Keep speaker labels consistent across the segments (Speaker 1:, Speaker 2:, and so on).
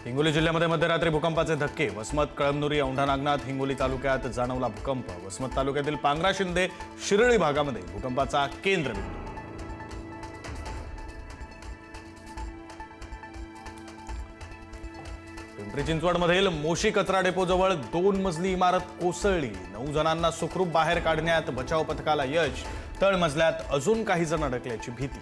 Speaker 1: हिंगोली जिल्ह्यामध्ये मध्यरात्री भूकंपाचे धक्के. वसमत, कळमनुरी, औंढा नागनाथ, हिंगोली तालुक्यात जाणवला भूकंप. वसमत तालुक्यातील पांगरा शिंदे शिरळी भागामध्ये भूकंपाचा केंद्रबिंदू. पिंपरी चिंचवडमधील मोशी कचरा डेपोजवळ 2 मजली इमारत कोसळली. 9 जणांना सुखरूप बाहेर काढण्यात बचाव पथकाला यश. तळमजल्यात अजून काही जण अडकल्याची भीती.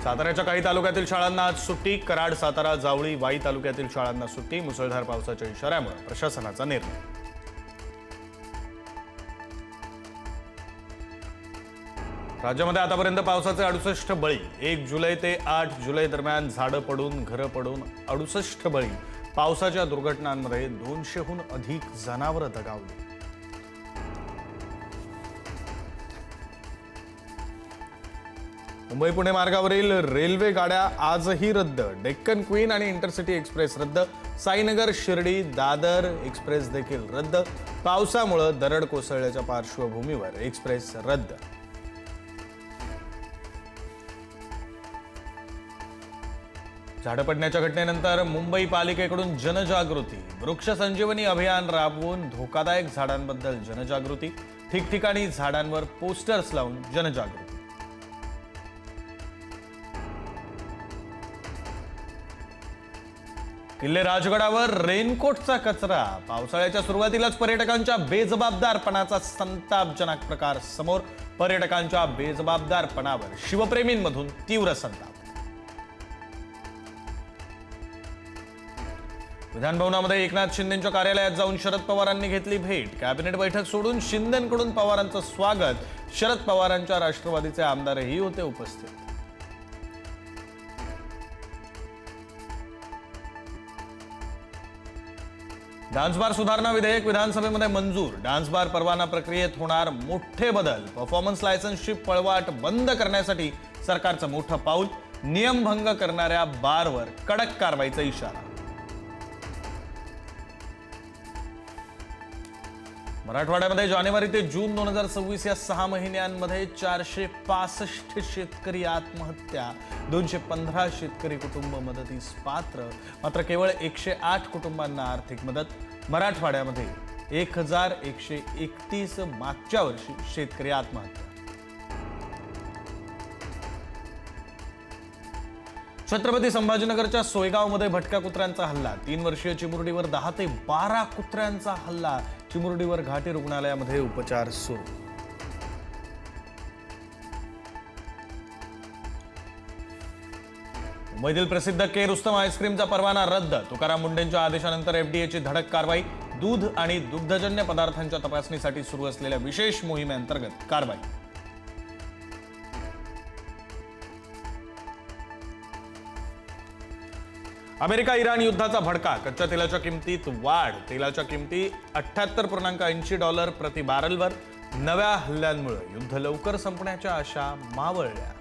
Speaker 1: साताऱ्याच्या काही तालुक्यातील शाळांना आज सुट्टी. कराड, सातारा, जावळी, वाई तालुक्यातील शाळांना सुट्टी. मुसळधार पावसाच्या इशाऱ्यामुळे प्रशासनाचा निर्णय. राज्यामध्ये आतापर्यंत पावसाचे 68 बळी. 1 जुलै ते 8 जुलै दरम्यान झाडं पडून, घरं पडून 68 बळी. पावसाच्या दुर्घटनांमध्ये 200हून अधिक जनावरं दगावली. मुंबई पुणे मार्गावरील रेल्वे गाड्या आजही रद्द. डेक्कन क्वीन आणि इंटरसिटी एक्सप्रेस रद्द. साईनगर, शिर्डी, दादर एक्सप्रेस देखील रद्द. पावसामुळे दरड कोसळल्याच्या पार्श्वभूमीवर एक्सप्रेस रद्द. झाडं पडण्याच्या घटनेनंतर मुंबई पालिकेकडून जनजागृती. वृक्ष संजीवनी अभियान राबवून धोकादायक झाडांबद्दल जनजागृती. ठिकठिकाणी झाडांवर पोस्टर्स लावून जनजागृती. किल्ले राजगडावर रेनकोटचा कचरा. पावसाळ्याच्या सुरुवातीलाच पर्यटकांच्या बेजबाबदारपणाचा संतापजनक प्रकार समोर. पर्यटकांच्या बेजबाबदारपणावर शिवप्रेमींमधून तीव्र संताप. विधानभवनामध्ये एकनाथ शिंदेंच्या कार्यालयात जाऊन शरद पवारांनी घेतली भेट. कॅबिनेट बैठक सोडून शिंदेंकडून पवारांचं स्वागत. शरद पवारांच्या राष्ट्रवादीचे आमदारही होते उपस्थित. डान्सबार सुधारणा विधेयक विधानसभेमध्ये मंजूर. डान्सबार परवाना प्रक्रियेत होणार मोठे बदल. परफॉर्मन्स लायसन्सची पळवाट बंद करण्यासाठी सरकारचं मोठं पाऊल. नियमभंग करणाऱ्या बारवर कडक कारवाईचा इशारा. मराठवाड्यामध्ये जानेवारी ते जून 2026 या 6 महिन्यांमध्ये 465 शेतकरी आत्महत्या. 215 शेतकरी कुटुंब मदतीस पात्र. मात्र केवळ 108 कुटुंबांना आर्थिक मदत. मराठवाड्यामध्ये 1131 मागच्या वर्षी शेतकरी आत्महत्या. छत्रपती संभाजीनगरच्या सोयगावमध्ये भटक्या कुत्र्यांचा हल्ला. 3 वर्षीय चिमुरडीवर 10 ते 12 कुत्र्यांचा हल्ला. चिमुरडीवर घाटी रुग्णालयामध्ये उपचार सुरू. मुंबईतील प्रसिद्ध के रुस्तम आईस्क्रीमचा परवाना रद्द. तुकाराम मुंडेंच्या आदेशानंतर एफडीएची धडक कारवाई. दूध आणि दुग्धजन्य पदार्थांच्या तपासणीसाठी सुरू असलेल्या विशेष मोहिमेअंतर्गत कारवाई. अमेरिका इराण युद्धाचा भडका. कच्च्या तेलाच्या किमतीत वाढ. तेलाच्या किमती $78.80 प्रति बॅरलवर. नव्या हल्ल्यांमुळे युद्ध लवकर संपण्याच्या आशा मावळल्या.